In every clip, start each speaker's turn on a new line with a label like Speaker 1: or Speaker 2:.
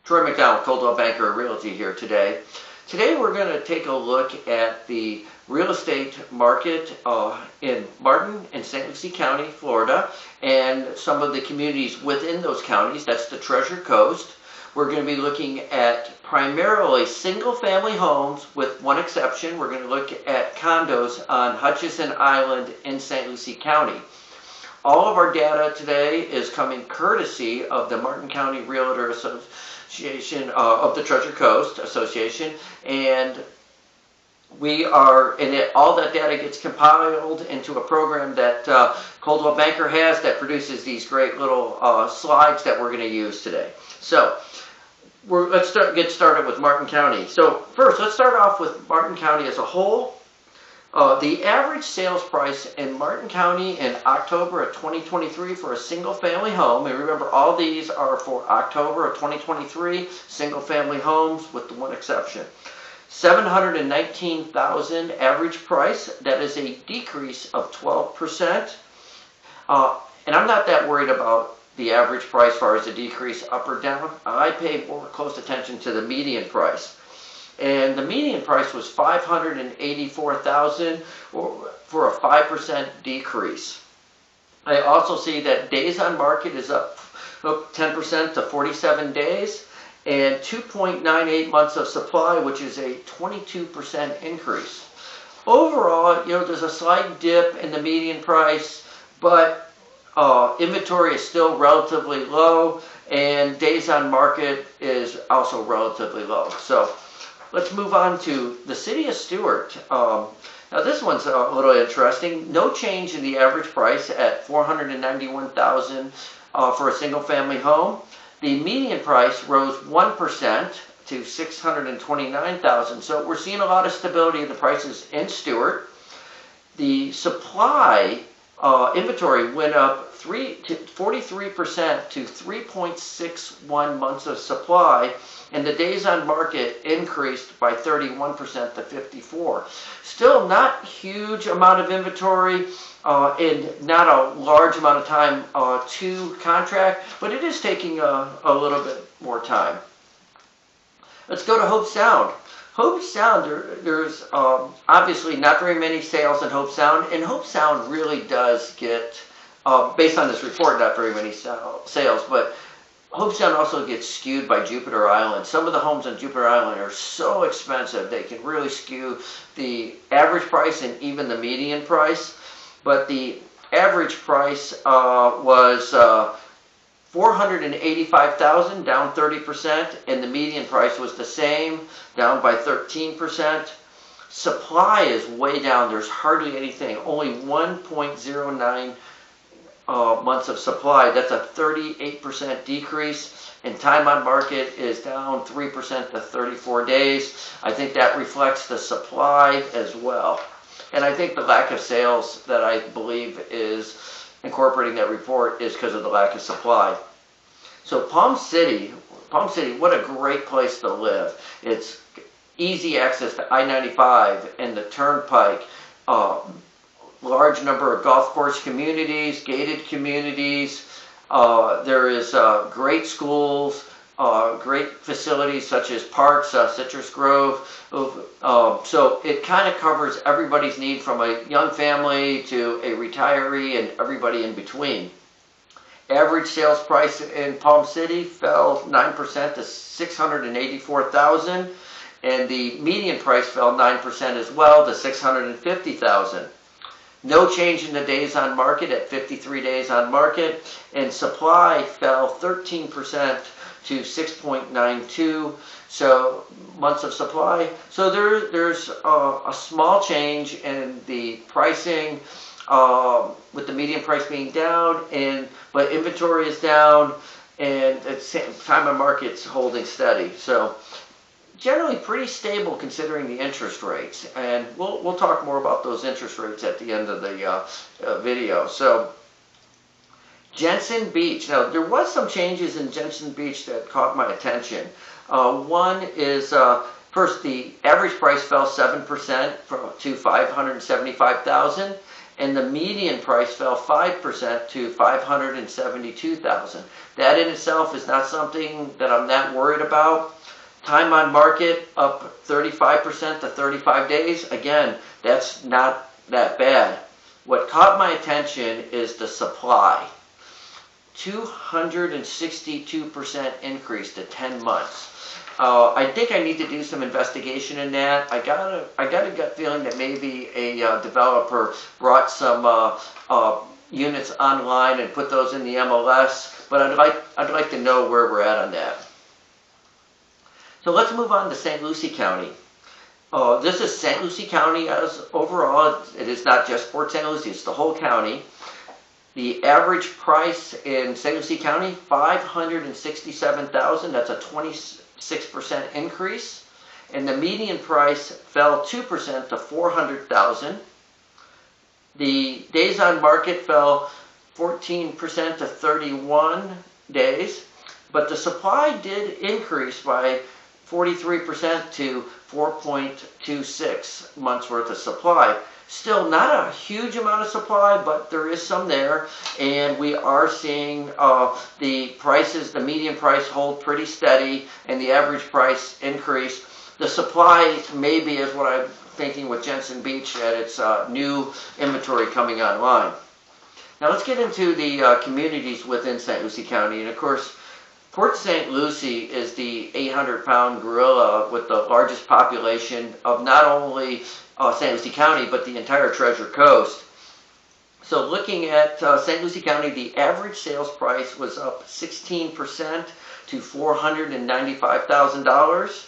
Speaker 1: Troy McDonald, Coldwell Banker Realty here today. Today we're going to take a look at the real estate market in Martin and St. Lucie County, Florida, and some of the communities within those counties. That's the Treasure Coast. We're going to be looking at primarily single-family homes with one exception. We're going to look at condos on Hutchison Island in St. Lucie County. All of our data today is coming courtesy of the Martin County Realtor Association of the Treasure Coast Association, and all that data gets compiled into a program that Coldwell Banker has that produces these great little slides that we're going to use today. So let's get started with Martin County. So first, let's start off with Martin County as a whole. The average sales price in Martin County in October of 2023 for a single-family home, and remember all these are for October of 2023, single-family homes with the one exception. $719,000 average price. That is a decrease of 12%. And I'm not that worried about the average price as far as the decrease up or down. I pay more close attention to the median price. And the median price was $584,000 for a 5% decrease. I also see that days on market is up 10% to 47 days, and 2.98 months of supply, which is a 22% increase. Overall, there's a slight dip in the median price, but inventory is still relatively low, and days on market is also relatively low. So let's move on to the city of Stuart. Now this one's a little interesting. No change in the average price at $491,000 for a single-family home. The median price rose 1% to $629,000. So we're seeing a lot of stability in the prices in Stuart. The supply inventory went up 43% to 3.61 months of supply, and the days on market increased by 31% to 54. Still not huge amount of inventory and not a large amount of time to contract, but it is taking a little bit more time. Let's go to Hobe Sound. Hobe Sound, there's obviously not very many sales in Hobe Sound, and Hobe Sound really does get, based on this report, not very many sales, but Hobe Sound also gets skewed by Jupiter Island. Some of the homes on Jupiter Island are so expensive they can really skew the average price and even the median price. But the average price was $485,000, down 30%, and the median price was the same, down by 13%. Supply is way down. There's hardly anything, only 1.09 months of supply. That's a 38% decrease, and time on market is down 3% to 34 days. I think that reflects the supply as well. And I think the lack of sales that I believe is incorporating that report is because of the lack of supply. So Palm City, what a great place to live. It's easy access to I-95 and the Turnpike. Large number of golf course communities, gated communities. There is great schools, great facilities such as parks, Citrus Grove. So it kind of covers everybody's need, from a young family to a retiree and everybody in between. Average sales price in Palm City fell 9% to $684,000, and the median price fell 9% as well to $650,000. No change in the days on market at 53 days on market, and supply fell 13% to 6.92 months of supply. So there's a small change in the pricing, with the median price being down, but inventory is down, and at the same time the market's holding steady. So generally pretty stable considering the interest rates, and we'll talk more about those interest rates at the end of the video. So Jensen Beach. Now there was some changes in Jensen Beach that caught my attention. One is first, the average price fell 7% to $575,000, and the median price fell 5% to $572,000. That in itself is not something that I'm that worried about. Time on market up 35% to 35 days. Again, that's not that bad. What caught my attention is the supply. 262% increase to 10 months. I think I need to do some investigation in that. I got a gut feeling that maybe a developer brought some units online and put those in the MLS, but I'd like to know where we're at on that. So let's move on to St. Lucie County. This is St. Lucie County as overall. It is not just Port St. Lucie, it's the whole county. The average price in St. Lucie County, $567,000. That's a 26% increase. And the median price fell 2% to $400,000. The days on market fell 14% to 31 days. But the supply did increase by 43% to 4.26 months worth of supply. Still not a huge amount of supply, but there is some there, and we are seeing the prices, the median price hold pretty steady, and the average price increase. The supply maybe is what I'm thinking with Jensen Beach, that it's new inventory coming online. Now let's get into the communities within St. Lucie County, and of course, Port St. Lucie is the 800-pound gorilla with the largest population of not only St. Lucie County, but the entire Treasure Coast. So looking at St. Lucie County, the average sales price was up 16% to $495,000,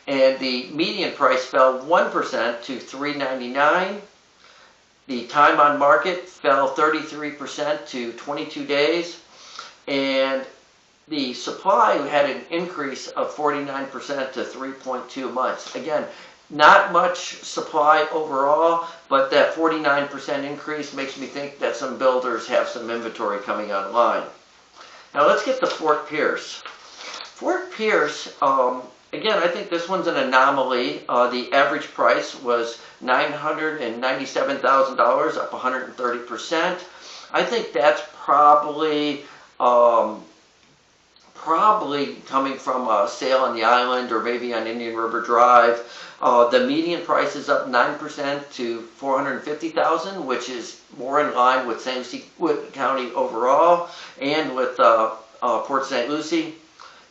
Speaker 1: and the median price fell 1% to $399,000. The time on market fell 33% to 22 days, and the supply had an increase of 49% to 3.2 months. Again, not much supply overall, but that 49% increase makes me think that some builders have some inventory coming online. Now let's get to Fort Pierce. Fort Pierce, again, I think this one's an anomaly. The average price was $997,000, up 130%. I think that's probably coming from a sale on the island or maybe on Indian River Drive. The median price is up 9% to $450,000, which is more in line with St. Lucie County overall and with Port St. Lucie.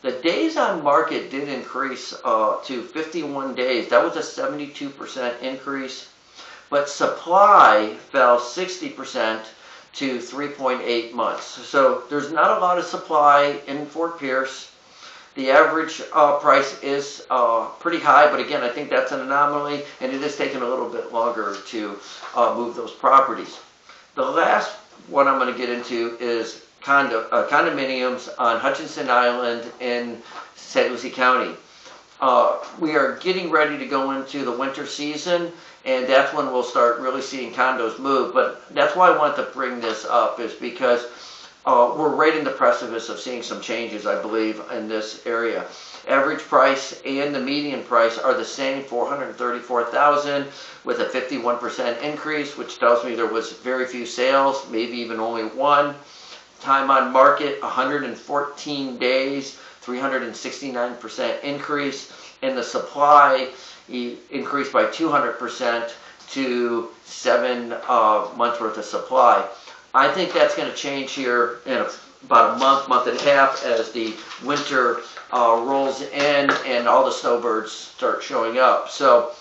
Speaker 1: The days on market did increase to 51 days. That was a 72% increase, but supply fell 60% to 3.8 months. So there's not a lot of supply in Fort Pierce. The average price is pretty high, but again, I think that's an anomaly, and it is taking a little bit longer to move those properties. The last one I'm going to get into is condominiums on Hutchison Island in St. Lucie County. We are getting ready to go into the winter season, and that's when we'll start really seeing condos move. But that's why I want to bring this up, is because we're right in the precipice of seeing some changes, I believe, in this area. Average price and the median price are the same, $434,000, with a 51% increase, which tells me there was very few sales, maybe even only one. Time on market, 114 days, 369% increase, and the supply increased by 200% to 7 months worth of supply. I think that's going to change here in about a month and a half as the winter rolls in and all the snowbirds start showing up. So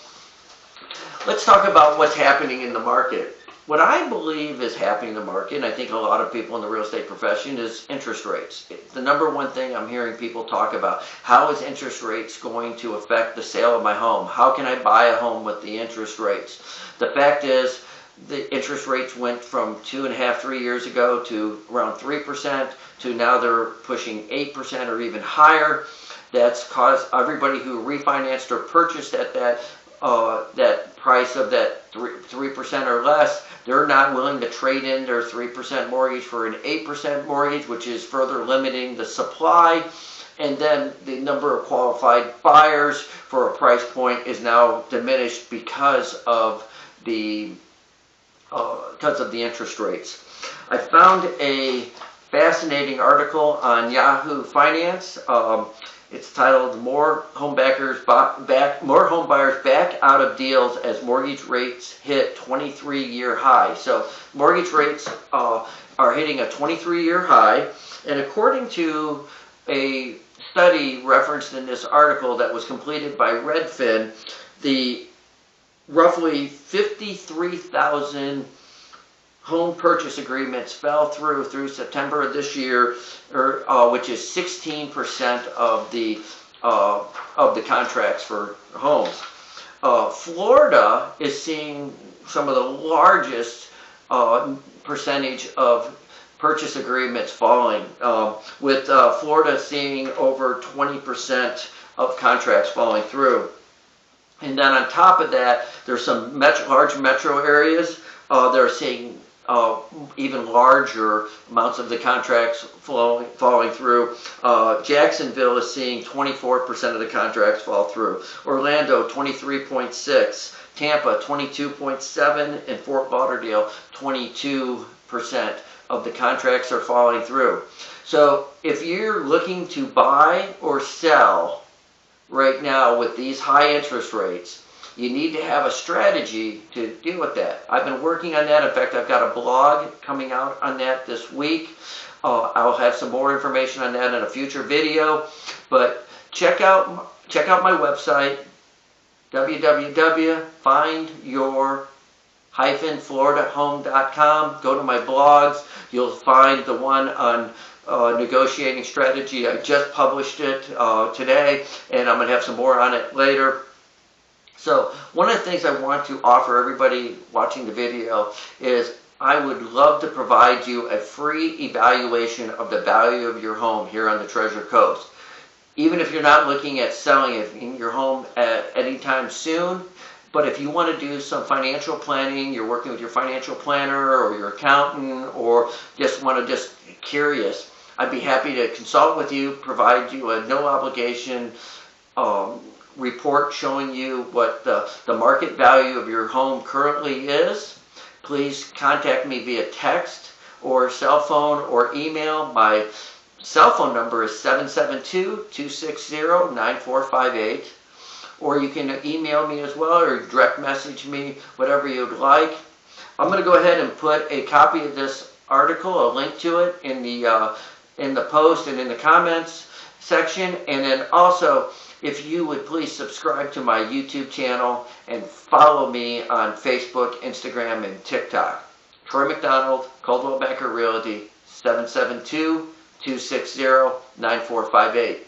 Speaker 1: let's talk about what's happening in the market. What I believe is happening in the market, and I think a lot of people in the real estate profession, is interest rates. It's the number one thing I'm hearing people talk about. How is interest rates going to affect the sale of my home? How can I buy a home with the interest rates? The fact is, the interest rates went from 2.5, 3 years ago to around 3% to now they're pushing 8% or even higher. That's caused everybody who refinanced or purchased at that price of that 3% or less, they're not willing to trade in their 3% mortgage for an 8% mortgage, which is further limiting the supply. And then the number of qualified buyers for a price point is now diminished because of the because of the interest rates. I found a fascinating article on Yahoo Finance. It's titled "More Home Buyers Back Out of Deals as Mortgage Rates Hit 23-Year High." So mortgage rates are hitting a 23-year high, and according to a study referenced in this article that was completed by Redfin, the roughly 53,000 home purchase agreements fell through September of this year, which is 16% of the contracts for homes. Florida is seeing some of the largest percentage of purchase agreements falling, with Florida seeing over 20% of contracts falling through. And then on top of that, there's some large metro areas that are seeing even larger amounts of the contracts falling through. Jacksonville is seeing 24% of the contracts fall through. Orlando, 23.6%. Tampa, 22.7%. And Fort Lauderdale, 22% of the contracts are falling through. So if you're looking to buy or sell right now with these high interest rates, you need to have a strategy to deal with that. I've been working on that. In fact, I've got a blog coming out on that this week. I'll have some more information on that in a future video. But check out my website, www.findyour-floridahome.com. Go to my blogs. You'll find the one on negotiating strategy. I just published it today, and I'm going to have some more on it later. So one of the things I want to offer everybody watching the video is I would love to provide you a free evaluation of the value of your home here on the Treasure Coast. Even if you're not looking at selling it in your home at any time soon, but if you want to do some financial planning, you're working with your financial planner or your accountant, or just curious, I'd be happy to consult with you, provide you a no obligation report showing you what the market value of your home currently is. Please contact me via text or cell phone or email. My cell phone number is 772-260-9458. Or you can email me as well, or direct message me, whatever you'd like. I'm going to go ahead and put a copy of this article, a link to it, in the post and in the comments section. And then also, if you would please subscribe to my YouTube channel and follow me on Facebook, Instagram, and TikTok. Troy McDonald, Coldwell Banker Realty, 772-260-9458.